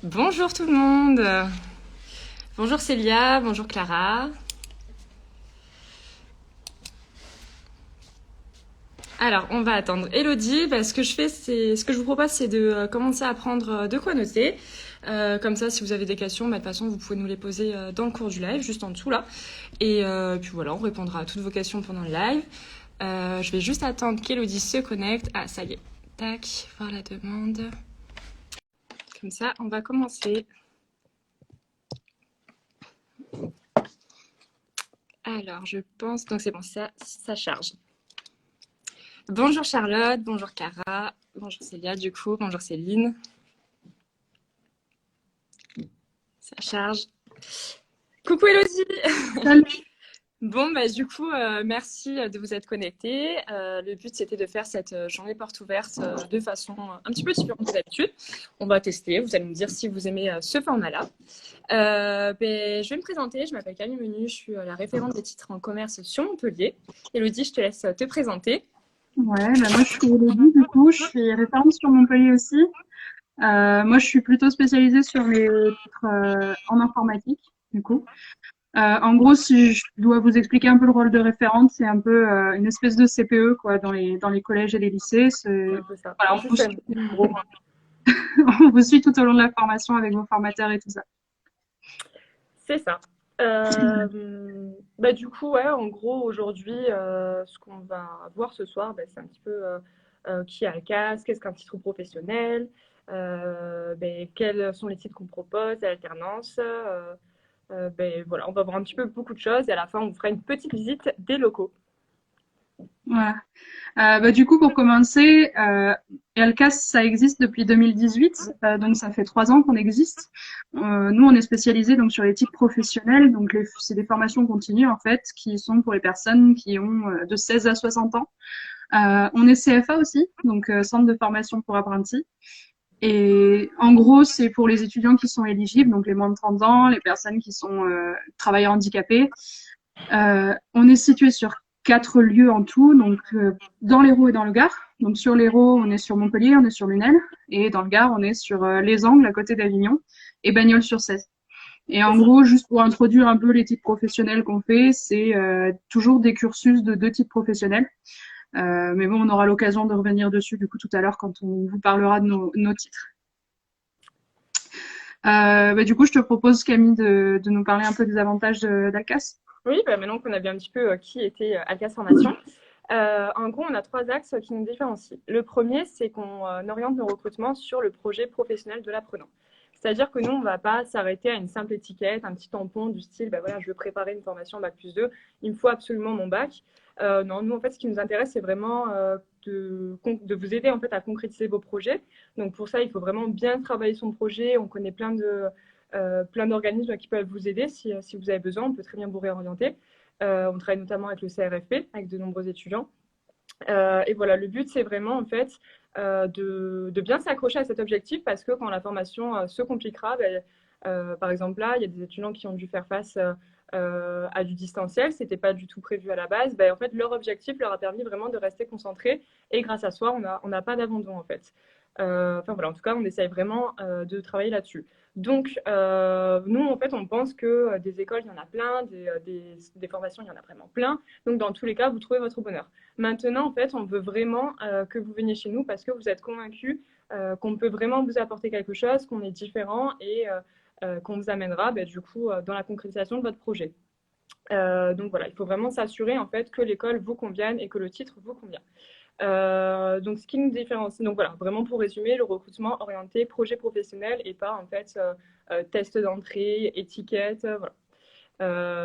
Bonjour tout le monde. Bonjour Célia, bonjour Clara. Alors, on va attendre Elodie. Ce que je vous propose, c'est de commencer à prendre de quoi noter. Comme ça, si vous avez des questions, de toute façon, vous pouvez nous les poser dans le cours du live, juste en dessous là. Et puis voilà, on répondra à toutes vos questions pendant le live. Je vais juste attendre qu'Elodie se connecte. Ah, ça y est. Tac, voir la demande. Comme ça, on va commencer. Alors, je pense... Donc c'est bon, ça charge. Bonjour Charlotte, bonjour Cara, bonjour Célia du coup, bonjour Céline. Ça charge. Coucou Elodie. Salut. Bon, bah, du coup, merci de vous être connectés. Le but, c'était de faire cette journée porte ouverte de façon un petit peu différente de d'habitude. On va tester, vous allez me dire si vous aimez ce format-là. Je vais me présenter, je m'appelle Camille Menu, je suis la référente des titres en commerce sur Montpellier. Elodie, je te laisse te présenter. Ouais, bah moi je suis Elodie, du coup, je suis référente sur Montpellier aussi. Moi je suis plutôt spécialisée sur les titres en informatique, du coup. En gros, si je dois vous expliquer un peu le rôle de référente, c'est un peu une espèce de CPE quoi, dans les collèges et les lycées. C'est un peu ça, Voilà, un on peu vous fun. suit, en gros. On vous suit tout au long de la formation avec vos formateurs et tout ça. C'est ça. Du coup, ouais, en gros, aujourd'hui, ce qu'on va voir ce soir, c'est un petit peu qui a le casque, qu'est-ce qu'un titre professionnel, quels sont les titres qu'on propose, l'alternance. Voilà, on va voir un petit peu beaucoup de choses et à la fin, on vous fera une petite visite des locaux. Voilà. Du coup, pour commencer, Elcas, ça existe depuis 2018, donc ça fait 3 ans qu'on existe. Nous, on est spécialisé donc sur les types professionnels, donc c'est des formations continues en fait, qui sont pour les personnes qui ont de 16 à 60 ans. On est CFA aussi, donc centre de formation pour apprentis. Et en gros, c'est pour les étudiants qui sont éligibles, donc les moins de 30 ans, les personnes qui sont travailleurs handicapés. On est situé sur 4 lieux en tout, donc dans l'Hérault et dans le Gard. Donc sur l'Hérault, on est sur Montpellier, on est sur Lunel, et dans le Gard, on est sur Les Angles, à côté d'Avignon, et Bagnols-sur-Cèze. Et C'est en ça. gros, juste pour introduire un peu les types professionnels qu'on fait, c'est toujours des cursus de 2 types professionnels. Mais bon, on aura l'occasion de revenir dessus du coup tout à l'heure quand on vous parlera de nos titres. Du coup, je te propose, Camille, de nous parler un peu des avantages d'Alcas. Oui, maintenant qu'on a vu un petit peu qui était Alcas Formation, en gros, on a trois axes qui nous différencient. Le premier, c'est qu'on oriente nos recrutements sur le projet professionnel de l'apprenant. C'est-à-dire que nous, on ne va pas s'arrêter à une simple étiquette, un petit tampon du style, voilà, je veux préparer une formation Bac+2, il me faut absolument mon bac. Non, nous, en fait, ce qui nous intéresse, c'est vraiment de vous aider en fait, à concrétiser vos projets. Donc, pour ça, il faut vraiment bien travailler son projet. On connaît plein d'organismes qui peuvent vous aider si vous avez besoin. On peut très bien vous réorienter. On travaille notamment avec le CRFP, avec de nombreux étudiants. Et voilà, le but, c'est vraiment en fait de bien s'accrocher à cet objectif parce que quand la formation se compliquera, par exemple là, il y a des étudiants qui ont dû faire face à du distanciel, c'était pas du tout prévu à la base. En fait, leur objectif leur a permis vraiment de rester concentrés et grâce à soi, on n'a pas d'abandon en fait. Enfin voilà, en tout cas, on essaye vraiment de travailler là-dessus. Donc, nous, en fait, on pense que des écoles, il y en a plein, des formations, il y en a vraiment plein. Donc, dans tous les cas, vous trouvez votre bonheur. Maintenant, en fait, on veut vraiment que vous veniez chez nous parce que vous êtes convaincus qu'on peut vraiment vous apporter quelque chose, qu'on est différent et qu'on vous amènera du coup dans la concrétisation de votre projet. Donc voilà, il faut vraiment s'assurer en fait que l'école vous convienne et que le titre vous convient. Donc ce qui nous différencie, donc voilà, vraiment pour résumer, le recrutement orienté projet professionnel et pas en fait test d'entrée, étiquette, voilà.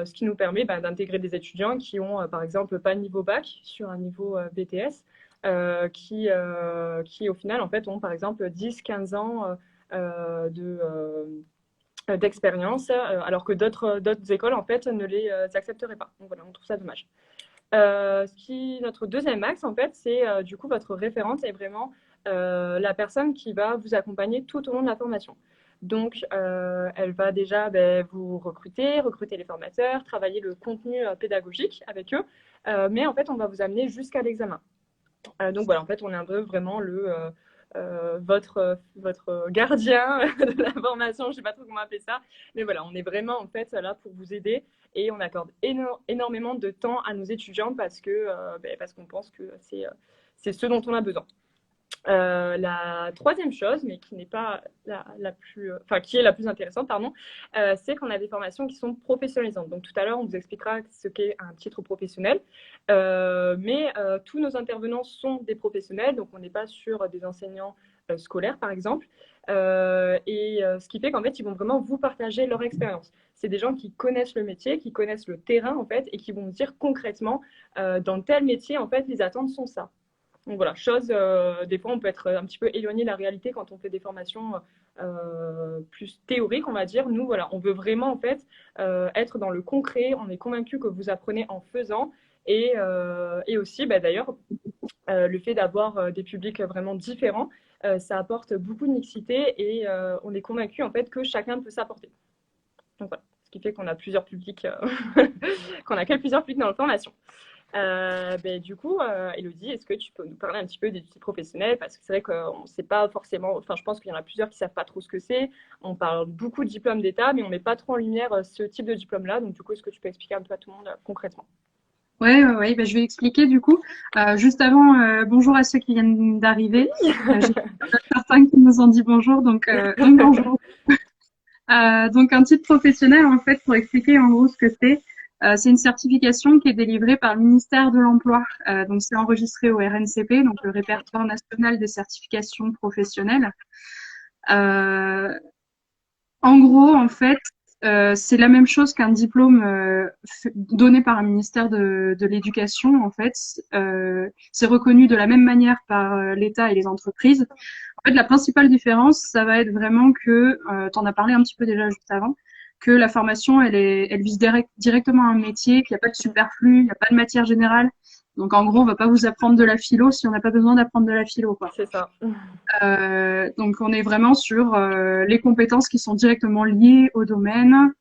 Ce qui nous permet d'intégrer des étudiants qui ont, par exemple, pas de niveau bac sur un niveau BTS, qui au final, en fait, ont, par exemple, 10-15 ans d'expérience, alors que d'autres écoles, en fait, ne les accepteraient pas. Donc voilà, on trouve ça dommage. Notre deuxième axe, en fait, c'est du coup votre référente est vraiment la personne qui va vous accompagner tout au long de la formation. Donc, elle va déjà vous recruter les formateurs, travailler le contenu pédagogique avec eux, mais en fait, on va vous amener jusqu'à l'examen. Donc voilà, en fait, on est un peu vraiment votre gardien de la formation, je ne sais pas trop comment appeler ça, mais voilà, on est vraiment en fait là pour vous aider et on accorde énormément de temps à nos étudiants parce qu'on pense que c'est ce dont on a besoin. La troisième chose, mais qui n'est pas qui est la plus intéressante, pardon, c'est qu'on a des formations qui sont professionnalisantes. Donc tout à l'heure, on vous expliquera ce qu'est un titre professionnel, mais tous nos intervenants sont des professionnels, donc on n'est pas sur des enseignants scolaires, par exemple, ce qui fait qu'en fait, ils vont vraiment vous partager leur expérience. C'est des gens qui connaissent le métier, qui connaissent le terrain, en fait, et qui vont vous dire concrètement, dans tel métier, en fait, les attentes sont ça. Donc voilà, des fois on peut être un petit peu éloigné de la réalité quand on fait des formations plus théoriques, on va dire. Nous, voilà, on veut vraiment en fait être dans le concret. On est convaincu que vous apprenez en faisant et aussi, d'ailleurs, le fait d'avoir des publics vraiment différents, ça apporte beaucoup de mixité et on est convaincu en fait que chacun peut s'apporter. Donc voilà, ce qui fait qu'on a plusieurs publics, qu'on accueille plusieurs publics dans la formation. Du coup, Élodie, est-ce que tu peux nous parler un petit peu des outils professionnels? Parce que c'est vrai qu'on ne sait pas forcément, enfin, je pense qu'il y en a plusieurs qui ne savent pas trop ce que c'est. On parle beaucoup de diplômes d'État, mais on ne met pas trop en lumière ce type de diplôme-là. Donc, du coup, est-ce que tu peux expliquer un peu à tout le monde concrètement? Ouais, je vais expliquer du coup. Juste avant, bonjour à ceux qui viennent d'arriver. J'ai certains qui nous ont dit bonjour, donc bonjour. Donc un titre professionnel, en fait, pour expliquer en gros ce que c'est une certification qui est délivrée par le ministère de l'Emploi. Donc c'est enregistré au RNCP, donc le répertoire national des certifications professionnelles. En gros, en fait, c'est la même chose qu'un diplôme donné par un ministère de l'Éducation. En fait, c'est reconnu de la même manière par l'État et les entreprises. En fait, la principale différence, ça va être vraiment que, tu en as parlé un petit peu déjà juste avant, que la formation, elle vise directement un métier, qu'il n'y a pas de superflu, il n'y a pas de matière générale. Donc, en gros, on va pas vous apprendre de la philo si on n'a pas besoin d'apprendre de la philo, quoi. C'est ça. Donc, on est vraiment sur les compétences qui sont directement liées au domaine.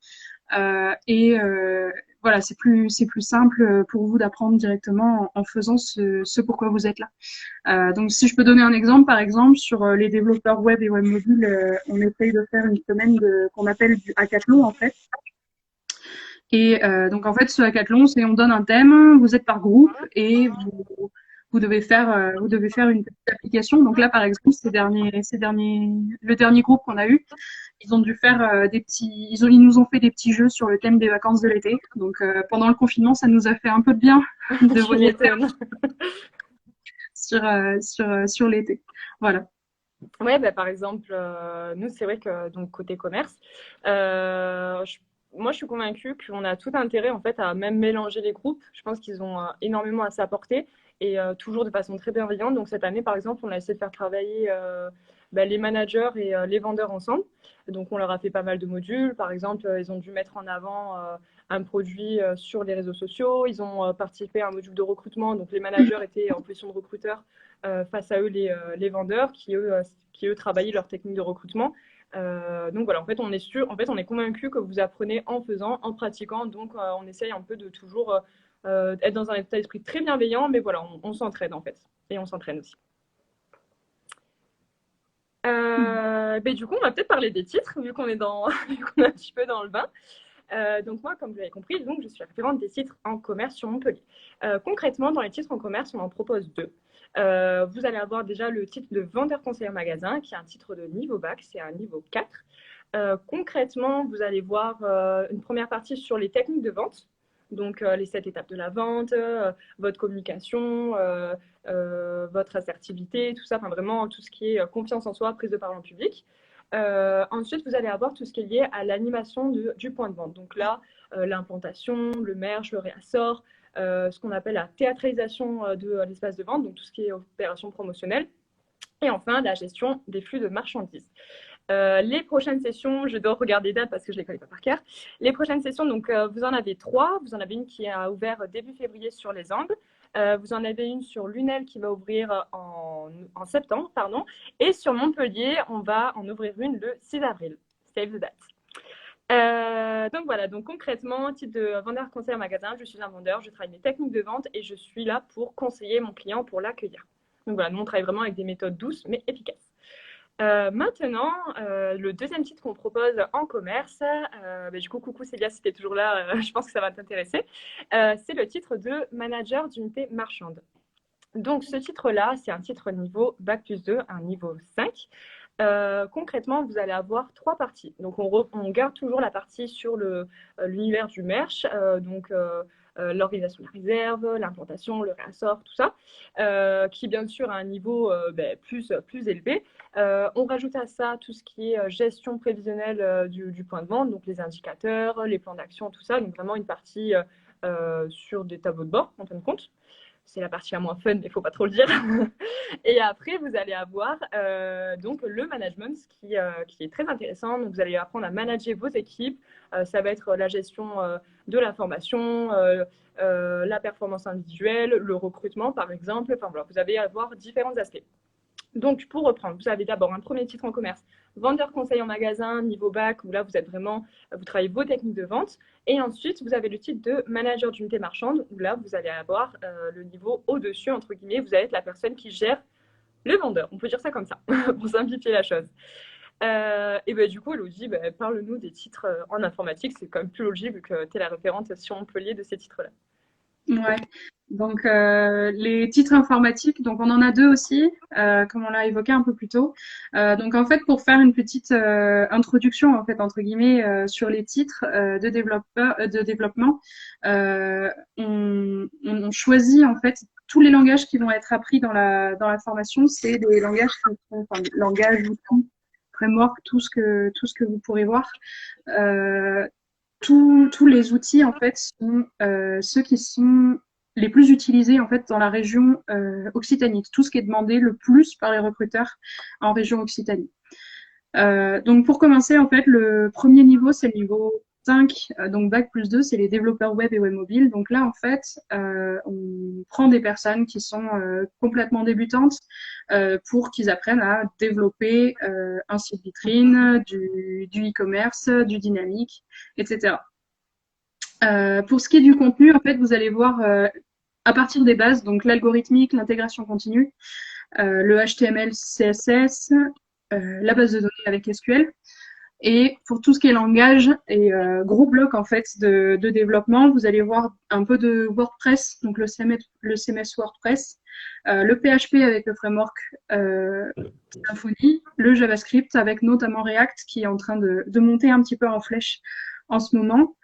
Voilà, c'est plus simple pour vous d'apprendre directement en faisant ce pourquoi vous êtes là. Donc, si je peux donner un exemple, par exemple, sur les développeurs web et web mobile, on essaye de faire une semaine qu'on appelle du hackathon, en fait. Et donc, en fait, ce hackathon, c'est on donne un thème, vous êtes par groupe et vous devez faire une petite application. Donc là, par exemple, le dernier groupe qu'on a eu, ils ont dû faire ils nous ont fait des petits jeux sur le thème des vacances de l'été. Donc pendant le confinement, ça nous a fait un peu de bien de revenir sur l'été. Voilà. Ouais, par exemple, nous, c'est vrai que donc côté commerce, moi, je suis convaincue qu'on a tout intérêt en fait à même mélanger les groupes. Je pense qu'ils ont énormément à s'apporter et toujours de façon très bienveillante. Donc cette année, par exemple, on a essayé de faire travailler les managers et les vendeurs ensemble. Donc on leur a fait pas mal de modules. Par exemple, ils ont dû mettre en avant un produit sur les réseaux sociaux. Ils ont participé à un module de recrutement. Donc les managers étaient en position de recruteur face à eux les vendeurs qui eux travaillaient leur technique de recrutement. Donc voilà, en fait on est convaincu que vous apprenez en faisant, en pratiquant. Donc on essaye un peu de toujours être dans un état d'esprit très bienveillant, mais voilà, on s'entraide en fait et on s'entraîne aussi. Du coup, on va peut-être parler des titres, vu qu'on est, vu qu'on est un petit peu dans le bain. Donc moi, comme vous l'avez compris, donc, je suis référente des titres en commerce sur Montpellier. Concrètement, dans les titres en commerce, on en propose deux. Vous allez avoir déjà le titre de vendeur conseiller magasin, qui est un titre de niveau bac, c'est un niveau 4. Concrètement, vous allez voir une première partie sur les techniques de vente, donc les 7 étapes de la vente, votre communication, votre assertivité, tout ça, enfin vraiment tout ce qui est confiance en soi, prise de parole en public. Ensuite, vous allez avoir tout ce qui est lié à l'animation du point de vente. Donc là, l'implantation, le merge, le réassort, ce qu'on appelle la théâtralisation de l'espace de vente, donc tout ce qui est opération promotionnelle. Et enfin, la gestion des flux de marchandises. Les prochaines sessions, je dois regarder les dates parce que je ne les connais pas par cœur. Les prochaines sessions, donc, vous en avez 3. Vous en avez une qui a ouvert début février sur les Angles. Vous en avez une sur Lunel qui va ouvrir en septembre, pardon. Et sur Montpellier, on va en ouvrir une le 6 avril. Save the date. Donc voilà, donc concrètement, titre de vendeur conseiller en magasin, je suis un vendeur, je travaille mes techniques de vente et je suis là pour conseiller mon client, pour l'accueillir. Donc voilà, nous, on travaille vraiment avec des méthodes douces, mais efficaces. Maintenant, le deuxième titre qu'on propose en commerce, du coup, coucou Célia, si tu es toujours là, je pense que ça va t'intéresser, c'est le titre de manager d'unité marchande. Donc, ce titre-là, c'est un titre niveau Bac+2, un niveau 5. Concrètement, vous allez avoir 3 parties. Donc, on garde toujours la partie sur l'univers du merch, l'organisation de la réserve, l'implantation, le réassort, tout ça, qui bien sûr a un niveau plus élevé. On rajoute à ça tout ce qui est gestion prévisionnelle du point de vente, donc les indicateurs, les plans d'action, tout ça. Donc, vraiment une partie sur des tableaux de bord, en fin de compte. C'est la partie la moins fun, mais il ne faut pas trop le dire. Et après, vous allez avoir donc le management qui est très intéressant. Donc, vous allez apprendre à manager vos équipes. Ça va être la gestion de la formation, la performance individuelle, le recrutement, par exemple. Enfin, voilà, vous allez avoir différents aspects. Donc, pour reprendre, vous avez d'abord un premier titre en commerce, vendeur conseil en magasin, niveau bac, où là, vous travaillez vos techniques de vente. Et ensuite, vous avez le titre de manager d'unité marchande, où là, vous allez avoir le niveau au-dessus, entre guillemets. Vous allez être la personne qui gère le vendeur. On peut dire ça comme ça, pour simplifier la chose. Du coup, Elodie, parle-nous des titres en informatique. C'est quand même plus logique vu que tu es la référente sur Montpellier de ces titres-là. Ouais. Donc les titres informatiques, donc on en a deux aussi, comme on l'a évoqué un peu plus tôt. Donc en fait, pour faire une petite introduction en fait entre guillemets sur les titres de développement, on choisit en fait tous les langages qui vont être appris dans la formation, c'est des langages qui sont, enfin, langage, outils, framework, tout ce que vous pourrez voir. Tous les outils en fait sont ceux qui sont les plus utilisés en fait dans la région Occitanie, tout ce qui est demandé le plus par les recruteurs en région Occitanie. Donc pour commencer en fait le premier niveau c'est le niveau 5, donc Bac+2, c'est les développeurs web et web mobile. Donc là en fait on prend des personnes qui sont complètement débutantes pour qu'ils apprennent à développer un site vitrine, du e-commerce, du dynamique, etc. Pour ce qui est du contenu, en fait, vous allez voir à partir des bases, donc l'algorithmique, l'intégration continue, le HTML, CSS, la base de données avec SQL. Et pour tout ce qui est langage et gros blocs en fait de développement, vous allez voir un peu de WordPress, donc le CMS WordPress, le PHP avec le framework Symfony, le JavaScript avec notamment React qui est en train de monter un petit peu en flèche en ce moment.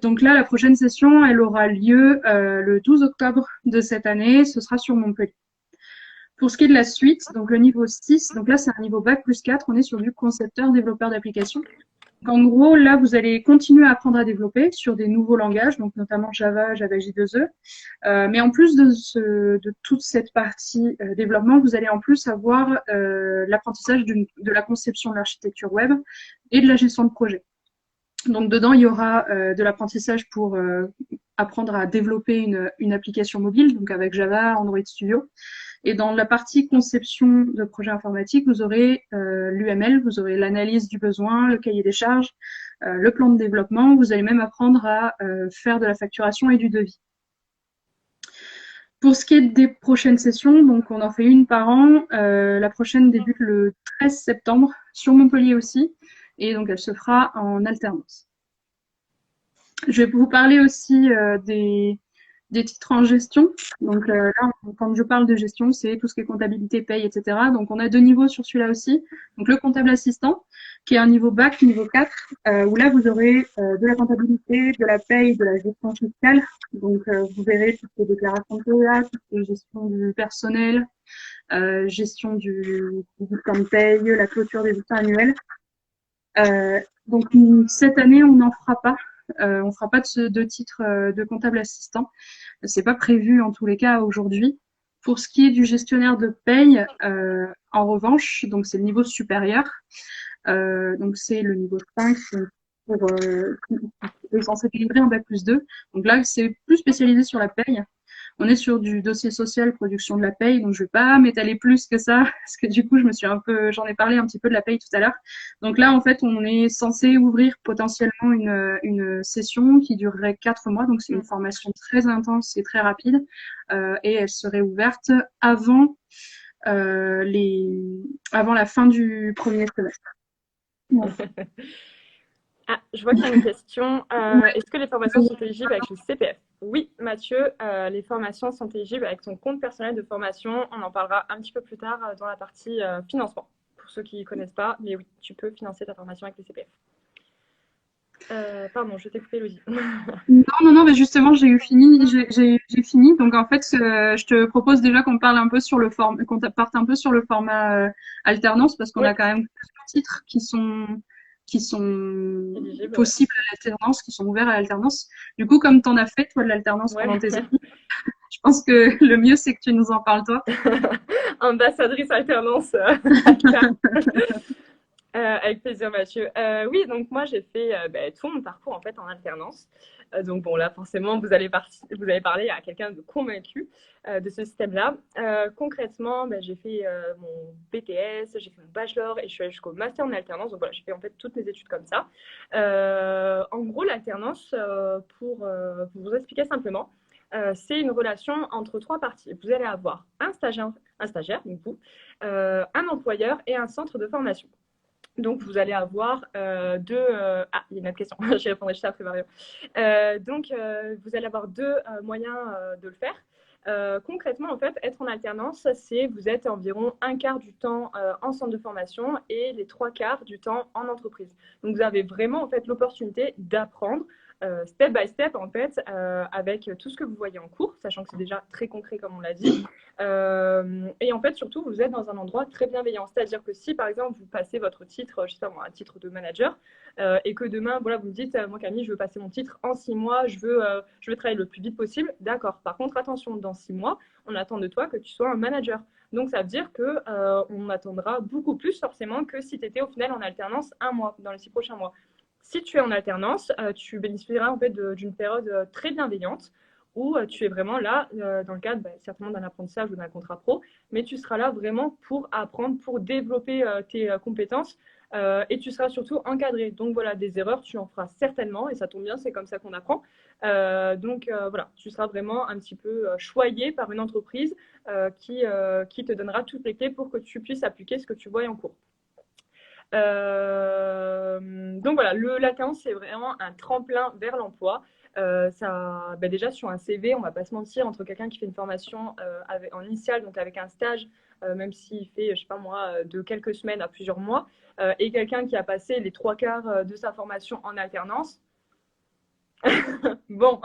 Donc là, la prochaine session, elle aura lieu le 12 octobre de cette année. Ce sera sur Montpellier. Pour ce qui est de la suite, donc le niveau 6, donc là, c'est un niveau Bac+4. On est sur du concepteur, développeur d'applications. En gros, là, vous allez continuer à apprendre à développer sur des nouveaux langages, donc notamment Java, Java J2E. Mais en plus de toute cette partie développement, vous allez en plus avoir l'apprentissage de la conception de l'architecture web et de la gestion de projet. Donc dedans, il y aura de l'apprentissage pour apprendre à développer une application mobile, donc avec Java, Android Studio. Et dans la partie conception de projet informatique, vous aurez l'UML, vous aurez l'analyse du besoin, le cahier des charges, le plan de développement. Vous allez même apprendre à faire de la facturation et du devis. Pour ce qui est des prochaines sessions, donc on en fait une par an. La prochaine débute le 13 septembre sur Montpellier aussi. Et donc, elle se fera en alternance. Je vais vous parler aussi des titres en gestion. Donc là, quand je parle de gestion, c'est tout ce qui est comptabilité, paye, etc. Donc, on a deux niveaux sur celui-là aussi. Donc, le comptable assistant, qui est un niveau bac, niveau 4, où là, vous aurez de la comptabilité, de la paye, de la gestion fiscale. Donc, vous verrez toutes les déclarations de TVA, toutes les gestions du personnel, gestion du bulletin de paye, la clôture des bulletins annuels. Donc cette année, on n'en fera pas. On fera pas de titre de comptable assistant. C'est pas prévu en tous les cas aujourd'hui. Pour ce qui est du gestionnaire de paye, en revanche, donc c'est le niveau supérieur. Donc c'est le niveau 5 pour est censé délivrer un Bac+2. Donc là, c'est plus spécialisé sur la paye. On est sur du dossier social, production de la paye, donc je vais pas m'étaler plus que ça, parce que du coup, j'en ai parlé un petit peu de la paye tout à l'heure. Donc là, en fait, on est censé ouvrir potentiellement une session qui durerait 4 mois, donc c'est une formation très intense et très rapide, et elle serait ouverte avant la fin du premier semestre. Ouais. Ah, je vois qu'il y a une question. Est-ce que les formations sont éligibles avec le CPF? Oui, Mathieu, les formations sont éligibles avec ton compte personnel de formation. On en parlera un petit peu plus tard dans la partie financement, pour ceux qui ne connaissent pas. Mais oui, tu peux financer ta formation avec le CPF. Pardon, je t'ai coupé, Elodie. Non, mais justement, j'ai fini. Donc en fait, je te propose déjà qu'on parle un peu sur qu'on parte un peu sur le format alternance, parce qu'on a quand même plusieurs titres qui sont possibles à l'alternance, qui sont ouverts à l'alternance. Du coup, comme tu en as fait, toi, de l'alternance pendant tes études, je pense que le mieux, c'est que tu nous en parles, toi. Ambassadrice alternance. Avec plaisir, Mathieu. Oui, donc moi, j'ai fait tout mon parcours en fait en alternance. Donc bon, là, forcément, vous allez parler à quelqu'un de convaincu de ce système-là. Concrètement, j'ai fait mon BTS, j'ai fait mon bachelor et je suis allée jusqu'au master en alternance. Donc voilà, j'ai fait en fait toutes mes études comme ça. En gros, l'alternance, pour vous expliquer simplement, c'est une relation entre 3 parties. Vous allez avoir un stagiaire, donc vous, un employeur et un centre de formation. Donc, vous allez avoir deux... Ah, il y a une autre question. J'y répondrai juste après, Mario. Vous allez avoir deux moyens de le faire. Concrètement, en fait, être en alternance, c'est vous êtes environ un quart du temps en centre de formation et les 3/4 du temps en entreprise. Donc, vous avez vraiment en fait l'opportunité d'apprendre step by step en fait avec tout ce que vous voyez en cours, sachant que c'est déjà très concret comme on l'a dit. Et en fait, surtout, vous êtes dans un endroit très bienveillant. C'est-à-dire que si, par exemple, vous passez votre titre, je sais pas moi, un titre de manager, et que demain, voilà, vous me dites, moi Camille, je veux passer mon titre en 6 mois, je veux travailler le plus vite possible, d'accord. Par contre, attention, dans 6 mois, on attend de toi que tu sois un manager. Donc, ça veut dire que on attendra beaucoup plus forcément que si tu étais au final en alternance un mois, dans les 6 prochains mois. Si tu es en alternance, tu bénéficieras en fait d'une période très bienveillante où tu es vraiment là dans le cadre certainement d'un apprentissage ou d'un contrat pro, mais tu seras là vraiment pour apprendre, pour développer tes compétences et tu seras surtout encadré. Donc voilà, des erreurs, tu en feras certainement et ça tombe bien, c'est comme ça qu'on apprend. Voilà, tu seras vraiment un petit peu choyé par une entreprise qui te donnera toutes les clés pour que tu puisses appliquer ce que tu vois en cours. Donc voilà, l'alternance, c'est vraiment un tremplin vers l'emploi. Déjà sur un CV, on va pas se mentir, entre quelqu'un qui fait une formation en initiale, donc avec un stage, même s'il fait, je sais pas moi, de quelques semaines à plusieurs mois, et quelqu'un qui a passé les 3/4 de sa formation en alternance, bon,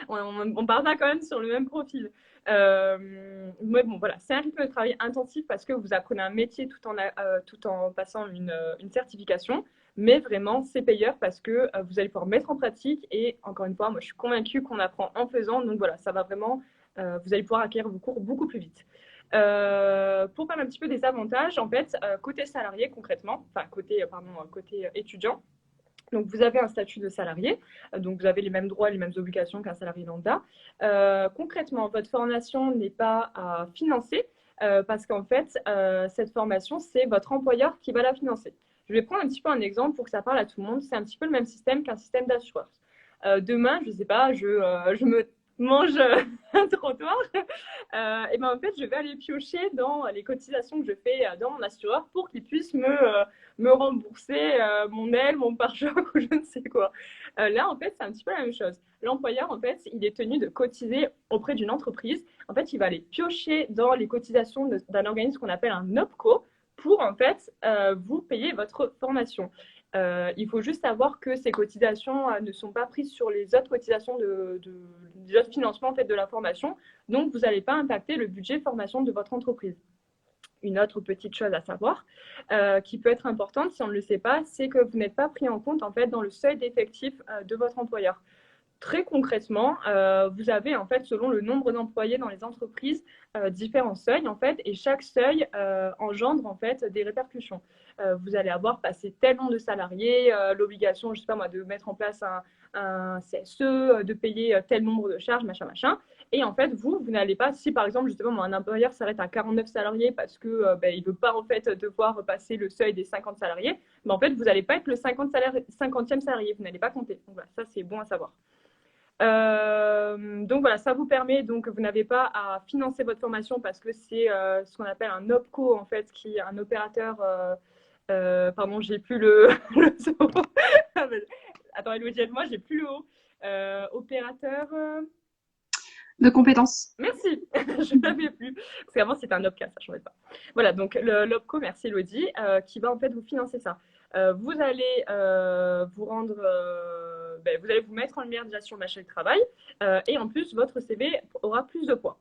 on part pas quand même sur le même profil. Mais bon, voilà, c'est un rythme de travail intensif parce que vous apprenez un métier tout en passant une certification. Mais vraiment, c'est payeur parce que vous allez pouvoir mettre en pratique. Et encore une fois, moi, je suis convaincue qu'on apprend en faisant. Donc voilà, ça va vraiment, vous allez pouvoir acquérir vos cours beaucoup plus vite. Pour parler un petit peu des avantages, en fait, côté salarié concrètement, enfin côté étudiant, donc, vous avez un statut de salarié, donc vous avez les mêmes droits et les mêmes obligations qu'un salarié lambda. Concrètement, votre formation n'est pas à financer parce qu'en fait, cette formation, c'est votre employeur qui va la financer. Je vais prendre un petit peu un exemple pour que ça parle à tout le monde. C'est un petit peu le même système qu'un système d'assurance. Demain, je ne sais pas, je me mange un trottoir, et ben en fait, je vais aller piocher dans les cotisations que je fais dans mon assureur pour qu'il puisse me rembourser mon aile, mon pare-choc ou je ne sais quoi. Là, en fait, c'est un petit peu la même chose. L'employeur, en fait, il est tenu de cotiser auprès d'une entreprise. En fait, il va aller piocher dans les cotisations d'un organisme qu'on appelle un OPCO pour, en fait, vous payer votre formation. Il faut juste savoir que ces cotisations ne sont pas prises sur les autres cotisations des autres financements en fait, de la formation. Donc, vous n'allez pas impacter le budget formation de votre entreprise. Une autre petite chose à savoir, qui peut être importante si on ne le sait pas, c'est que vous n'êtes pas pris en compte en fait, dans le seuil d'effectif de votre employeur. Très concrètement, vous avez en fait, selon le nombre d'employés dans les entreprises, différents seuils en fait, et chaque seuil engendre en fait des répercussions. vous allez avoir passé tel nombre de salariés, l'obligation, je sais pas moi, de mettre en place un CSE, de payer tel nombre de charges, machin, machin. Et en fait, vous n'allez pas, si par exemple, justement, un employeur s'arrête à 49 salariés parce que il ne veut pas en fait devoir passer le seuil des 50 salariés, en fait, vous n'allez pas être le 50e salarié, vous n'allez pas compter. Donc voilà, ça c'est bon à savoir. Donc voilà, ça vous permet, donc vous n'avez pas à financer votre formation parce que c'est ce qu'on appelle un OPCO en fait, qui est un opérateur. Pardon, j'ai plus le. Attends, Elodie, aide-moi, j'ai plus le haut. Opérateur. De compétences. Merci, je ne l'avais plus. Parce qu'avant, c'était un OPCA, ça ne changeait pas. Voilà, donc l'OPCO, merci Elodie, qui va en fait vous financer ça. Vous allez vous rendre, vous allez vous mettre en lumière déjà sur le marché du travail et en plus, votre CV aura plus de poids.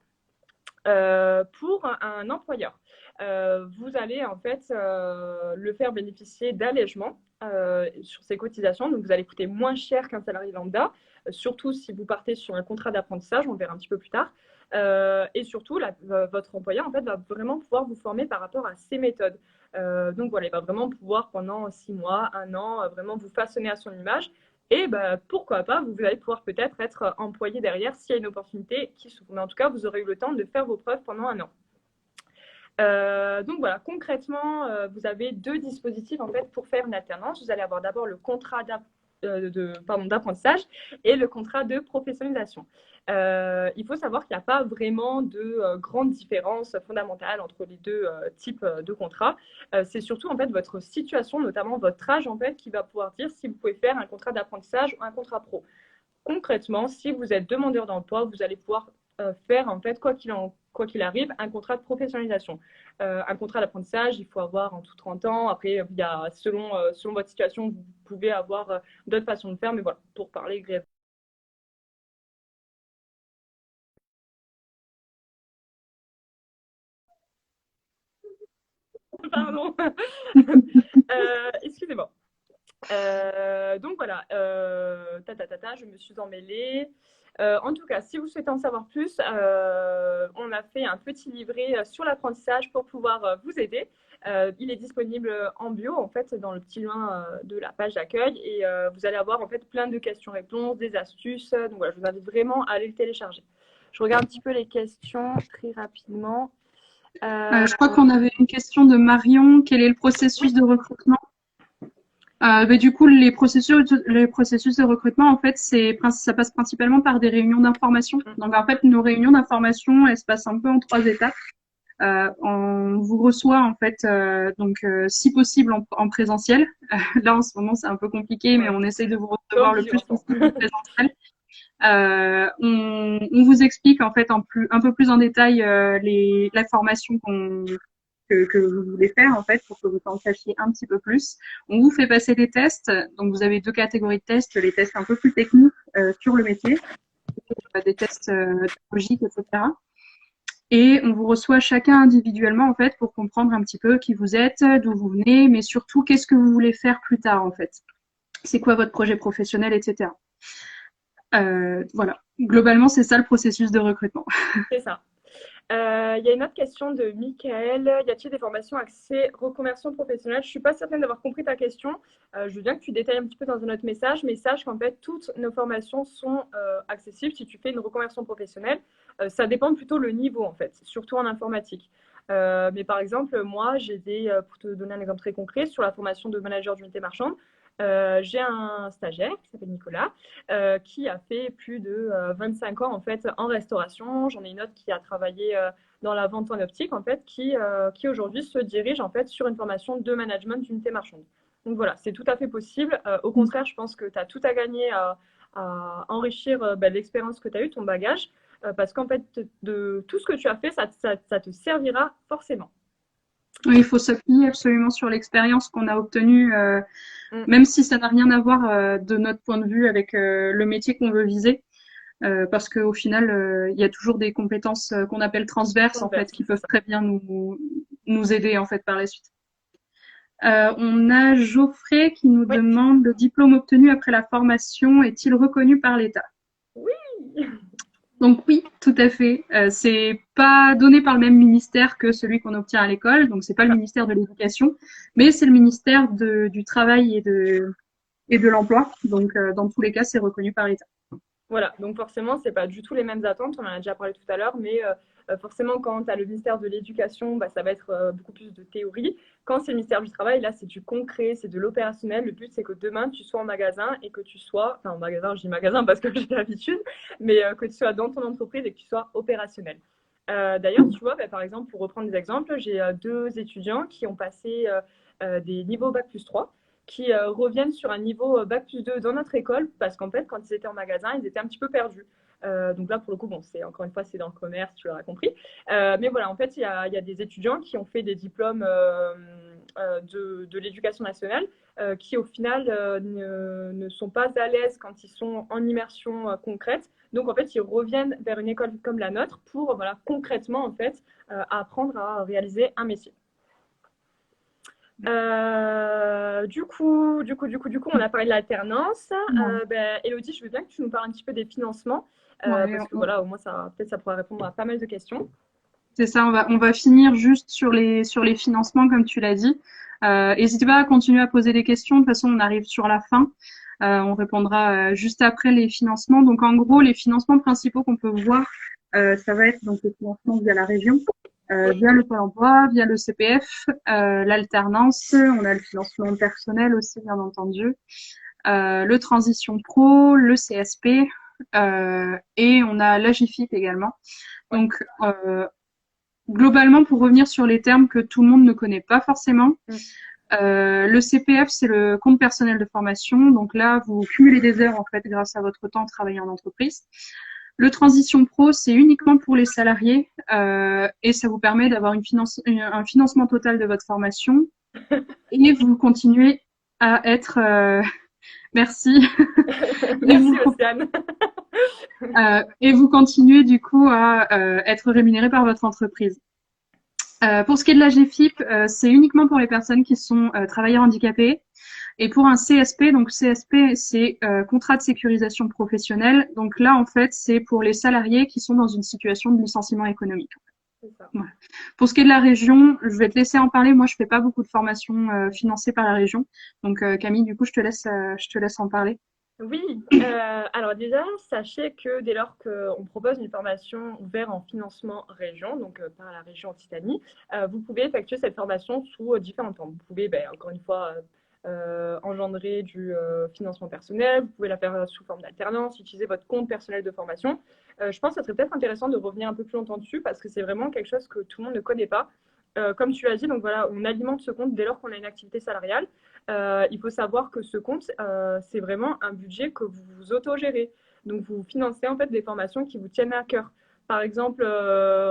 Pour un employeur, vous allez en fait le faire bénéficier d'allègements sur ses cotisations. Donc, vous allez coûter moins cher qu'un salarié lambda, surtout si vous partez sur un contrat d'apprentissage, on verra un petit peu plus tard. Et surtout, votre employeur en fait, va vraiment pouvoir vous former par rapport à ses méthodes. Donc voilà, il va vraiment pouvoir pendant 6 mois, 1 an, vraiment vous façonner à son image. Et pourquoi pas, vous allez pouvoir peut-être être employé derrière s'il y a une opportunité qui s'ouvre. Mais en tout cas, vous aurez eu le temps de faire vos preuves pendant 1 an. Donc voilà, concrètement, vous avez 2 dispositifs en fait pour faire une alternance. Vous allez avoir d'abord le contrat d'apprentissage et le contrat de professionnalisation. Il faut savoir qu'il n'y a pas vraiment de grande différence fondamentale entre les 2 types de contrats. C'est surtout en fait votre situation, notamment votre âge en fait, qui va pouvoir dire si vous pouvez faire un contrat d'apprentissage ou un contrat pro. Concrètement, si vous êtes demandeur d'emploi, vous allez pouvoir faire en fait quoi qu'il arrive un contrat de professionnalisation. Un contrat d'apprentissage, il faut avoir en tout 30 ans. Après, il y a, selon votre situation, vous pouvez avoir d'autres façons de faire. Mais voilà, pour parler brièvement. Pardon. Excusez-moi. Donc voilà, je me suis emmêlée. En tout cas, si vous souhaitez en savoir plus, on a fait un petit livret sur l'apprentissage pour pouvoir vous aider. Il est disponible en bio, en fait, dans le petit lien de la page d'accueil. Et vous allez avoir en fait plein de questions-réponses, des astuces. Donc voilà, je vous invite vraiment à aller le télécharger. Je regarde un petit peu les questions très rapidement. Je crois qu'on avait une question de Marion. Quel est le processus de recrutement? Du coup, les processus de recrutement, en fait, ça passe principalement par des réunions d'information. Donc, en fait, nos réunions d'information, elles se passent un peu en 3 étapes. On vous reçoit, en fait, si possible, en présentiel. Là, en ce moment, c'est un peu compliqué, mais on essaye de vous recevoir le plus possible en présentiel. On vous explique, en fait, un peu plus en détail la formation que vous voulez faire en fait pour que vous en sachiez un petit peu plus. On vous fait passer des tests. Donc vous avez 2 catégories de tests, les tests un peu plus techniques sur le métier, des tests logiques, etc. Et on vous reçoit chacun individuellement en fait pour comprendre un petit peu qui vous êtes, d'où vous venez, mais surtout qu'est-ce que vous voulez faire plus tard en fait. C'est quoi votre projet professionnel, etc. Voilà. Globalement, c'est ça le processus de recrutement. C'est ça. Il y a une autre question de Michael. Y a-t-il des formations axées reconversion professionnelle? Je ne suis pas certaine d'avoir compris ta question. Je veux bien que tu détailles un petit peu dans un autre message, mais sache qu'en fait, toutes nos formations sont accessibles si tu fais une reconversion professionnelle. Ça dépend plutôt le niveau, en fait, surtout en informatique. Mais par exemple, moi, pour te donner un exemple très concret, sur la formation de manager d'unité marchande, j'ai un stagiaire qui s'appelle Nicolas, qui a fait plus de 25 ans en fait en restauration. J'en ai une autre qui a travaillé dans la vente en optique en fait, qui aujourd'hui se dirige en fait sur une formation de management d'unité marchande. Donc voilà, c'est tout à fait possible. Au contraire, je pense que tu as tout à gagner à enrichir l'expérience que tu as eue, ton bagage, parce qu'en fait, de tout ce que tu as fait, ça te servira forcément. Oui, il faut s'appuyer absolument sur l'expérience qu'on a obtenue, même si ça n'a rien à voir de notre point de vue avec le métier qu'on veut viser, parce qu'au final, il y a toujours des compétences qu'on appelle transverses en fait, qui peuvent très bien nous aider en fait par la suite. On a Geoffrey qui nous demande: le diplôme obtenu après la formation est-il reconnu par l'État? Oui. Donc oui, tout à fait. C'est pas donné par le même ministère que celui qu'on obtient à l'école, donc c'est pas le ministère de l'Éducation, mais c'est le ministère du Travail et de l'Emploi. Donc dans tous les cas, c'est reconnu par l'État. Voilà, donc forcément, c'est pas du tout les mêmes attentes, on en a déjà parlé tout à l'heure, mais forcément, quand tu as le ministère de l'Éducation, bah, ça va être beaucoup plus de théorie. Quand c'est le ministère du Travail, là, c'est du concret, c'est de l'opérationnel. Le but, c'est que demain, tu sois en magasin et que tu sois, enfin en magasin, je dis magasin parce que j'ai l'habitude, mais que tu sois dans ton entreprise et que tu sois opérationnel. D'ailleurs, tu vois, bah, par exemple, pour reprendre des exemples, j'ai deux étudiants qui ont passé des niveaux Bac+3 qui reviennent sur un niveau Bac+2 dans notre école parce qu'en fait, quand ils étaient en magasin, ils étaient un petit peu perdus. Donc là, pour le coup, bon, c'est encore une fois, c'est dans le commerce, tu l'auras compris. Mais voilà, en fait, il y a des étudiants qui ont fait des diplômes de l'éducation nationale qui, au final, ne sont pas à l'aise quand ils sont en immersion concrète. Donc, en fait, ils reviennent vers une école comme la nôtre pour, voilà, concrètement, en fait, apprendre à réaliser un métier. Du coup, on a parlé de l'alternance. Élodie, je veux bien que tu nous parles un petit peu des financements, Ouais, parce que voilà, au moins, peut-être ça pourra répondre à pas mal de questions. c'est ça, on va finir juste sur les financements, comme tu l'as dit. N'hésitez pas à continuer à poser des questions. De toute façon, on arrive sur la fin. On répondra juste après les financements. Donc, en gros, les financements principaux qu'on peut voir, ça va être donc les financements via la région, via le Pôle emploi, via le CPF, l'alternance. On a le financement personnel aussi, bien entendu, le Transition Pro, le CSP, et on a l'AGFIP également. Ouais. Donc, globalement, pour revenir sur les termes que tout le monde ne connaît pas forcément, le CPF, c'est le compte personnel de formation. Donc là, vous cumulez des heures en fait grâce à votre temps travaillé en entreprise. Le Transition Pro, c'est uniquement pour les salariés et ça vous permet d'avoir un financement total de votre formation et vous continuez à être merci Merci, Océane. et vous continuez du coup à être rémunéré par votre entreprise. Pour ce qui est de la GFIP, c'est uniquement pour les personnes qui sont travailleurs handicapés. Et pour un CSP, donc CSP, c'est contrat de sécurisation professionnelle. Donc là, en fait, c'est pour les salariés qui sont dans une situation de licenciement économique. C'est ça. Voilà. Pour ce qui est de la région, je vais te laisser en parler. Moi, je fais pas beaucoup de formations financées par la région. Donc Camille, du coup, je te laisse en parler. Oui, alors déjà, sachez que dès lors qu'on propose une formation ouverte en financement région, donc par la région Occitanie, vous pouvez effectuer cette formation sous différentes formes. Vous pouvez, encore une fois, engendrer du financement personnel, vous pouvez la faire sous forme d'alternance, utiliser votre compte personnel de formation. Je pense que ça serait peut-être intéressant de revenir un peu plus longtemps dessus parce que c'est vraiment quelque chose que tout le monde ne connaît pas. Comme tu l'as dit, donc voilà, on alimente ce compte dès lors qu'on a une activité salariale. Il faut savoir que ce compte, c'est vraiment un budget que vous vous autogérez. Donc, vous financez en fait des formations qui vous tiennent à cœur. Par exemple,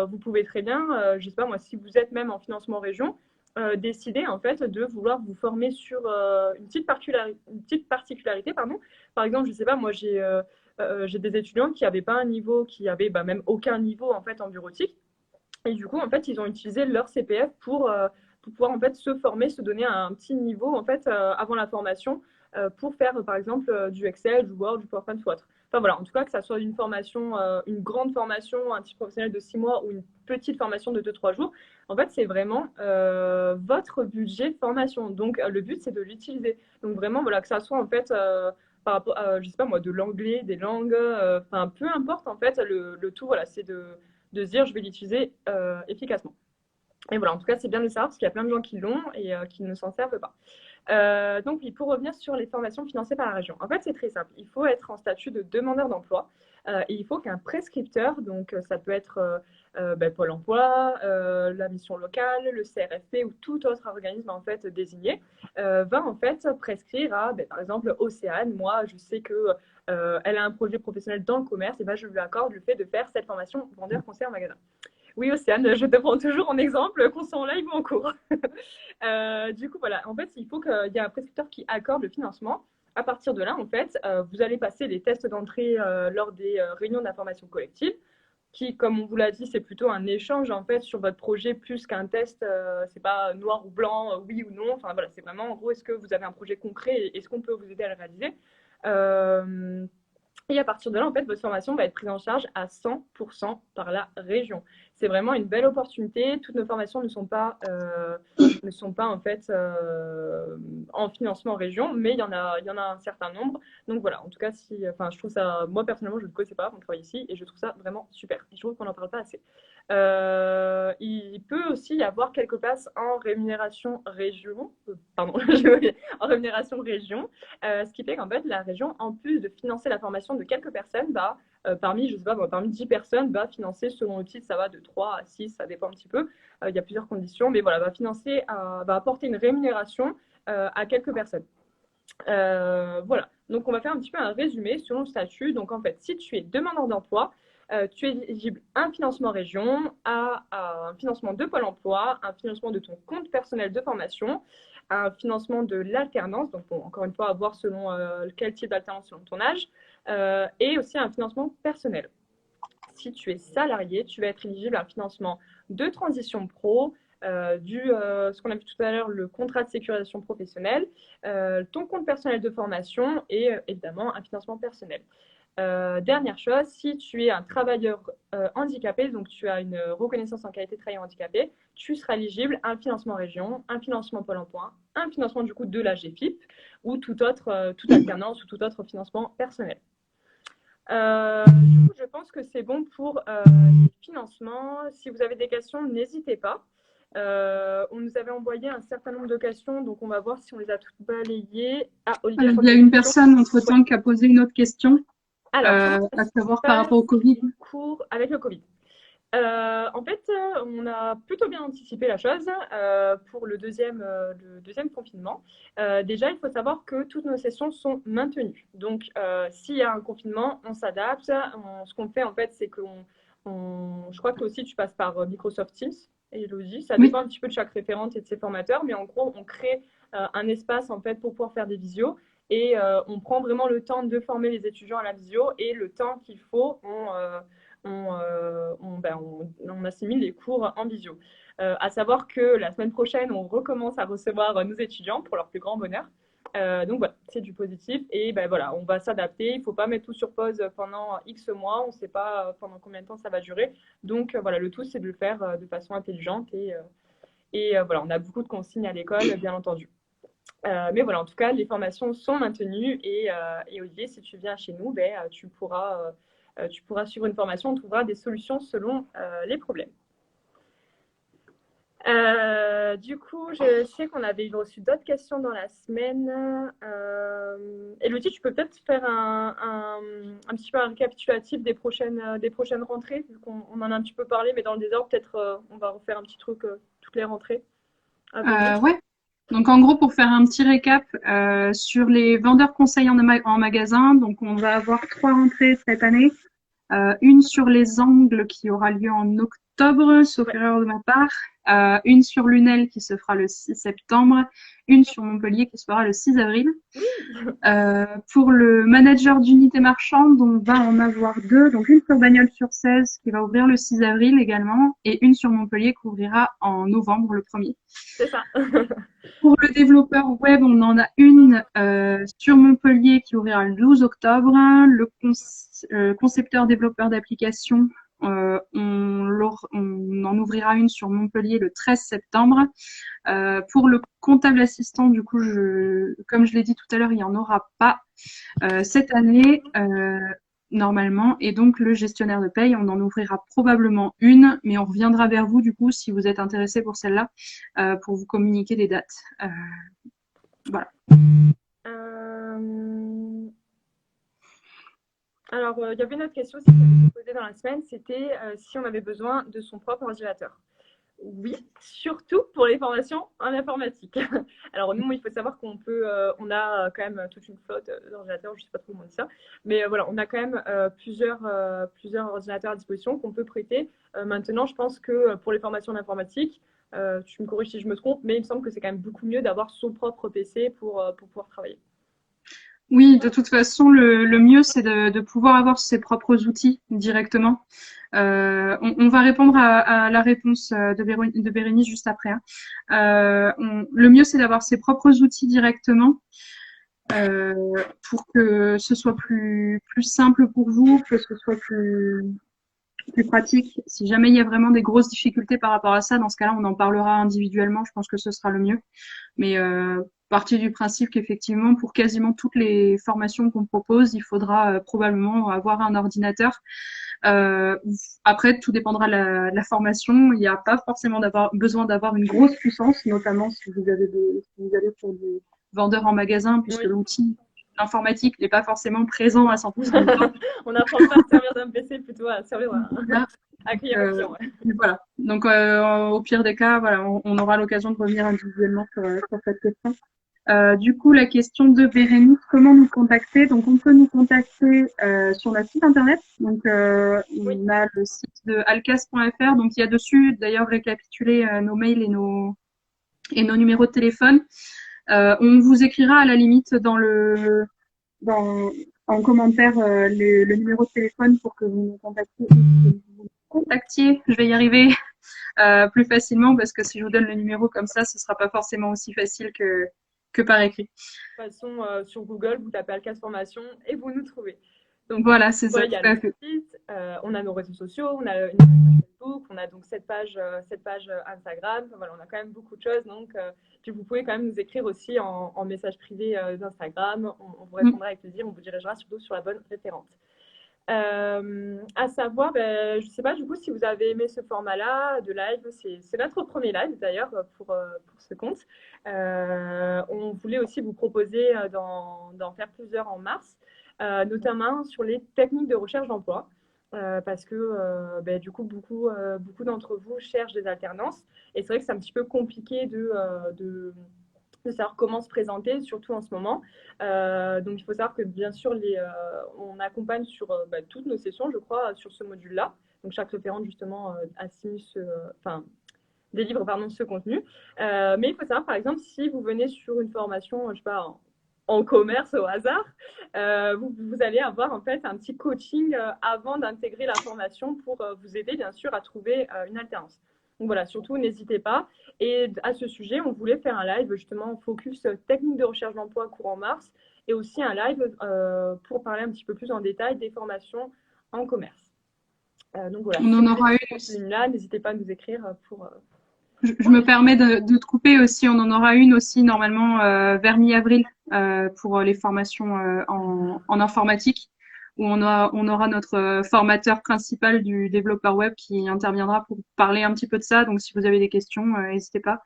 vous pouvez très bien, je ne sais pas moi, si vous êtes même en financement région, décider en fait de vouloir vous former sur une petite particularité, pardon. Par exemple, je ne sais pas, moi j'ai des étudiants qui n'avaient pas un niveau, qui avaient même aucun niveau en fait en bureautique. Et du coup, en fait, ils ont utilisé leur CPF pour pouvoir en fait se former, se donner un petit niveau en fait avant la formation pour faire par exemple du Excel, du Word, du PowerPoint ou autre. Enfin voilà, en tout cas que ça soit une formation, une grande formation, un type professionnel de 6 mois ou une petite formation de 2-3 jours, en fait c'est vraiment votre budget formation. Donc le but c'est de l'utiliser. Donc vraiment voilà que ça soit en fait par rapport à, je sais pas moi, de l'anglais, des langues, enfin peu importe en fait, le tout voilà, c'est de se dire je vais l'utiliser efficacement. Et voilà, en tout cas, c'est bien de le savoir parce qu'il y a plein de gens qui l'ont et qui ne s'en servent pas. Donc, pour revenir sur les formations financées par la région, en fait, c'est très simple. Il faut être en statut de demandeur d'emploi et il faut qu'un prescripteur, donc ça peut être Pôle emploi, la mission locale, le CRFP ou tout autre organisme en fait désigné, va en fait prescrire à, par exemple, Océane. Moi, je sais que elle a un projet professionnel dans le commerce, et ben je lui accorde le fait de faire cette formation vendeur conseiller en magasin. Oui, Océane, je te prends toujours en exemple, qu'on soit en live ou en cours. Du coup, voilà, en fait, il faut qu'il y ait un prescripteur qui accorde le financement. À partir de là, en fait, vous allez passer les tests d'entrée lors des réunions d'information collective, qui, comme on vous l'a dit, c'est plutôt un échange en fait sur votre projet plus qu'un test. C'est pas noir ou blanc, oui ou non. Enfin voilà, c'est vraiment en gros, est-ce que vous avez un projet concret et est-ce qu'on peut vous aider à le réaliser. Et à partir de là, en fait, votre formation va être prise en charge à 100% par la région. C'est vraiment une belle opportunité. Toutes nos formations ne sont pas en fait en financement région, mais il y en a un certain nombre. Donc voilà, en tout cas, je trouve ça, moi personnellement, je ne connaissais pas mon travail ici et je trouve ça vraiment super. Et je trouve qu'on n'en parle pas assez. Il peut aussi y avoir quelques places en rémunération région, en rémunération région, ce qui fait qu'en fait, la région, en plus de financer la formation de quelques personnes, parmi 10 personnes, va financer, selon le titre, ça va de 3 à 6, ça dépend un petit peu, il y a plusieurs conditions, mais voilà, va apporter une rémunération à quelques personnes. Voilà, donc on va faire un petit peu un résumé selon le statut. Donc en fait, si tu es demandeur d'emploi, tu es éligible à un financement région, à un financement de Pôle emploi, un financement de ton compte personnel de formation, un financement de l'alternance, donc bon, encore une fois, à voir selon quel type d'alternance selon ton âge, et aussi un financement personnel. Si tu es salarié, tu vas être éligible à un financement de transition pro, ce qu'on a vu tout à l'heure, le contrat de sécurisation professionnelle, ton compte personnel de formation et évidemment un financement personnel. Dernière chose, si tu es un travailleur handicapé, donc tu as une reconnaissance en qualité de travailleur handicapé, tu seras éligible à un financement région, un financement Pôle emploi, un financement du coup de la GFIP ou toute alternance ou tout autre financement personnel. Du coup, je pense que c'est bon pour les financements. Si vous avez des questions, n'hésitez pas. On nous avait envoyé un certain nombre de questions, donc on va voir si on les a toutes balayées. Ah, Olivier, il y a une personne entre-temps qui a posé une autre question, alors, à savoir par rapport au Covid. Avec le Covid. En fait, on a plutôt bien anticipé la chose pour le deuxième confinement. Déjà, il faut savoir que toutes nos sessions sont maintenues. Donc, s'il y a un confinement, on s'adapte. Ce qu'on fait, en fait, c'est je crois que aussi tu passes par Microsoft Teams, Elodie. Ça dépend un petit peu de chaque référente et de ses formateurs, mais en gros, on crée un espace en fait pour pouvoir faire des visios. Et on prend vraiment le temps de former les étudiants à la visio et le temps qu'il faut, on assimile les cours en visio. À savoir que la semaine prochaine, on recommence à recevoir nos étudiants pour leur plus grand bonheur. Donc voilà, c'est du positif et voilà, on va s'adapter. Il ne faut pas mettre tout sur pause pendant X mois. On ne sait pas pendant combien de temps ça va durer. Donc voilà, le tout, c'est de le faire de façon intelligente et voilà, on a beaucoup de consignes à l'école, bien entendu. Mais voilà, en tout cas, les formations sont maintenues et Olivier, si tu viens chez nous, tu pourras suivre une formation, on trouvera des solutions selon les problèmes. Du coup, je sais qu'on avait reçu d'autres questions dans la semaine. Elodie, tu peux peut-être faire un petit peu un récapitulatif des prochaines rentrées, vu qu'on en a un petit peu parlé, mais dans le désordre, peut-être on va refaire un petit truc toutes les rentrées. Ouais. Donc en gros, pour faire un petit récap sur les vendeurs conseils en magasin, donc on va avoir 3 rentrées cette année. Une sur les angles qui aura lieu en octobre, sauf erreur de ma part. Une sur Lunel qui se fera le 6 septembre. Une sur Montpellier qui se fera le 6 avril. Pour le manager d'unité marchande, on va en avoir 2. Donc une sur Bagnols-sur-Cèze qui va ouvrir le 6 avril également. Et une sur Montpellier qui ouvrira en novembre, le 1er. C'est ça. Pour le développeur web, on en a une sur Montpellier qui ouvrira le 12 octobre. Le concepteur développeur d'applications, on en ouvrira une sur Montpellier le 13 septembre. Pour le comptable assistant, du coup, comme je l'ai dit tout à l'heure, il n'y en aura pas cette année. Normalement, et donc le gestionnaire de paye, on en ouvrira probablement une, mais on reviendra vers vous du coup si vous êtes intéressé pour celle-là, pour vous communiquer les dates. Voilà. Alors, il y avait une autre question qui avait été posée dans la semaine, c'était si on avait besoin de son propre ordinateur. Oui, surtout pour les formations en informatique. Alors nous, il faut savoir qu'on on a quand même toute une flotte d'ordinateurs, je ne sais pas trop comment on dit ça, mais voilà, on a quand même plusieurs ordinateurs à disposition qu'on peut prêter. Maintenant, je pense que pour les formations en informatique, tu me corriges si je me trompe, mais il me semble que c'est quand même beaucoup mieux d'avoir son propre PC pour pouvoir travailler. Oui, de toute façon, le mieux, c'est de pouvoir avoir ses propres outils directement. On va répondre à la réponse de Bérénice juste après. Le mieux, c'est d'avoir ses propres outils directement. pour que ce soit plus simple pour vous, que ce soit plus pratique. Si jamais il y a vraiment des grosses difficultés par rapport à ça, dans ce cas-là, on en parlera individuellement. Je pense que ce sera le mieux. Mais partir du principe qu'effectivement, pour quasiment toutes les formations qu'on propose, il faudra probablement avoir un ordinateur. Après, tout dépendra de la formation. Il n'y a pas forcément besoin d'avoir une grosse puissance, notamment si vous allez pour des vendeurs en magasin, puisque l'outil informatique n'est pas forcément présent à 100%. On n'apprend pas à servir d'un PC, plutôt à servir à accueillir un client. Voilà. Donc, au pire des cas, voilà, on aura l'occasion de revenir individuellement sur cette question. Du coup, la question de Bérénice, comment nous contacter? Donc, on peut nous contacter sur notre site internet. Donc, on a le site de alcas.fr. Donc, il y a dessus, d'ailleurs, récapitulé nos mails et nos numéros de téléphone. On vous écrira à la limite en commentaire le numéro de téléphone pour que vous nous contactiez. Je vais y arriver plus facilement, parce que si je vous donne le numéro comme ça, ce sera pas forcément aussi facile que par écrit. De toute façon, sur Google, vous tapez Alcas Formation et vous nous trouvez. Donc, voilà, c'est ça. Il y a le site, on a nos réseaux sociaux, on a une page Facebook, on a donc cette page Instagram. Voilà, on a quand même beaucoup de choses. Donc, puis vous pouvez quand même nous écrire aussi en message privé d'Instagram. On vous répondra avec plaisir, on vous dirigera surtout sur la bonne référente. À savoir, je ne sais pas du coup si vous avez aimé ce format-là de live. C'est notre premier live d'ailleurs pour ce compte. On voulait aussi vous proposer d'en faire plusieurs en mars, notamment sur les techniques de recherche d'emploi. Parce que du coup, beaucoup d'entre vous cherchent des alternances. Et c'est vrai que c'est un petit peu compliqué de savoir comment se présenter, surtout en ce moment. Donc, il faut savoir que, bien sûr, on accompagne sur toutes nos sessions, je crois, sur ce module-là. Donc, chaque référente, justement, délivre ce contenu. Mais il faut savoir, par exemple, si vous venez sur une formation, je ne sais pas, en commerce au hasard, vous allez avoir en fait un petit coaching avant d'intégrer la formation pour vous aider, bien sûr, à trouver une alternance. Donc voilà, surtout, n'hésitez pas. Et à ce sujet, on voulait faire un live justement focus technique de recherche d'emploi courant mars et aussi un live pour parler un petit peu plus en détail des formations en commerce. Donc voilà, on en aura une. Là, n'hésitez pas à nous écrire pour... Je me permets de te couper aussi. On en aura une aussi normalement vers mi-avril pour les formations en informatique, où on aura notre formateur principal du développeur web qui interviendra pour parler un petit peu de ça. Donc, si vous avez des questions, n'hésitez pas.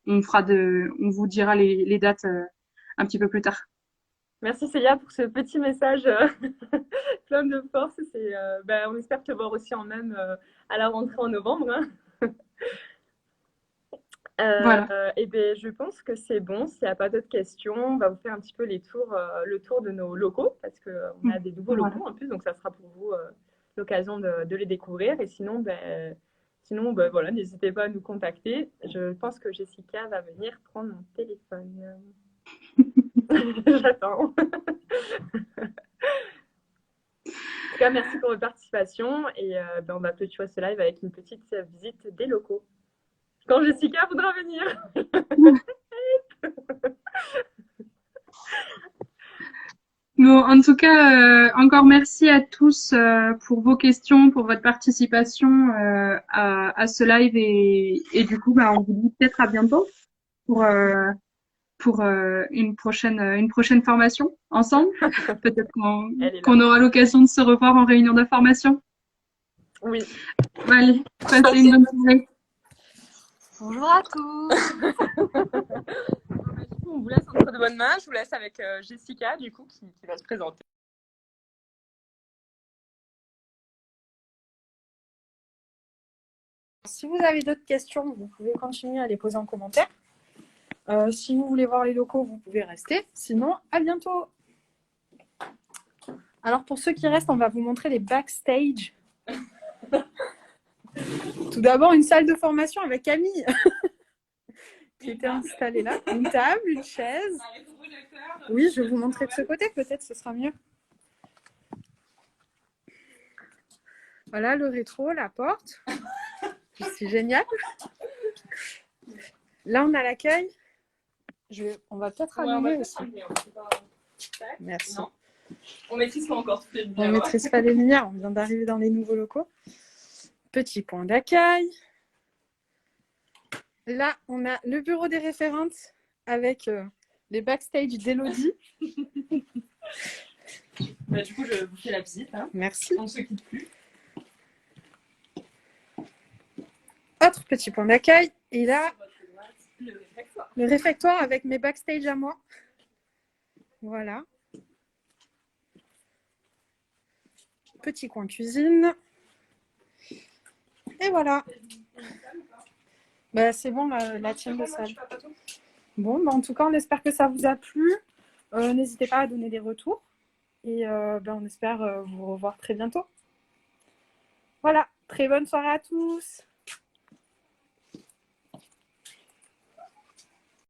On vous dira les dates un petit peu plus tard. Merci Célia pour ce petit message plein de force. On espère te voir aussi en même à la rentrée en novembre. Hein. Voilà. Et je pense que c'est bon. S'il n'y a pas d'autres questions, on va vous faire un petit peu le tour de nos locaux, parce qu'on a des nouveaux locaux en plus, donc ça sera pour vous l'occasion de les découvrir. Et sinon, voilà, n'hésitez pas à nous contacter. Je pense que Jessica va venir prendre mon téléphone. J'attends. En tout cas, merci pour votre participation et on va clôturer ce live avec une petite visite des locaux. Quand Jessica voudra venir. Bon, en tout cas, encore merci à tous pour vos questions, pour votre participation à ce live et du coup, on vous dit peut-être à bientôt pour une prochaine formation ensemble. Peut-être qu'on aura l'occasion de se revoir en réunion d'information. Oui. Allez, passez une bonne soirée. Bonjour à tous. On vous laisse entre de bonnes mains. Je vous laisse avec Jessica, du coup, qui va se présenter. Si vous avez d'autres questions, vous pouvez continuer à les poser en commentaire. Si vous voulez voir les locaux, vous pouvez rester. Sinon, à bientôt. Alors, pour ceux qui restent, on va vous montrer les backstage. Tout d'abord, une salle de formation avec Camille qui était installée là. Une table, une chaise. Oui, je vais vous montrer de ce côté, peut-être ce sera mieux. Voilà le rétro, la porte. C'est génial. Là, on a l'accueil. On va peut-être allumer aussi. Merci. Non. On maîtrise pas encore toutes les lumières. On ne maîtrise pas les lumières, on vient d'arriver dans les nouveaux locaux. Petit point d'accueil. Là, on a le bureau des référentes avec les backstage d'Elodie. Bah, du coup, je vous fais la visite. Hein. Merci. On ne se quitte plus. Autre petit point d'accueil. Et là, Le réfectoire. le réfectoire avec mes backstage à moi. Voilà. Petit coin cuisine. Et voilà. Bah, c'est bon, la tienne de salle. Bon, bah, en tout cas, on espère que ça vous a plu. N'hésitez pas à donner des retours. Et on espère vous revoir très bientôt. Voilà, très bonne soirée à tous.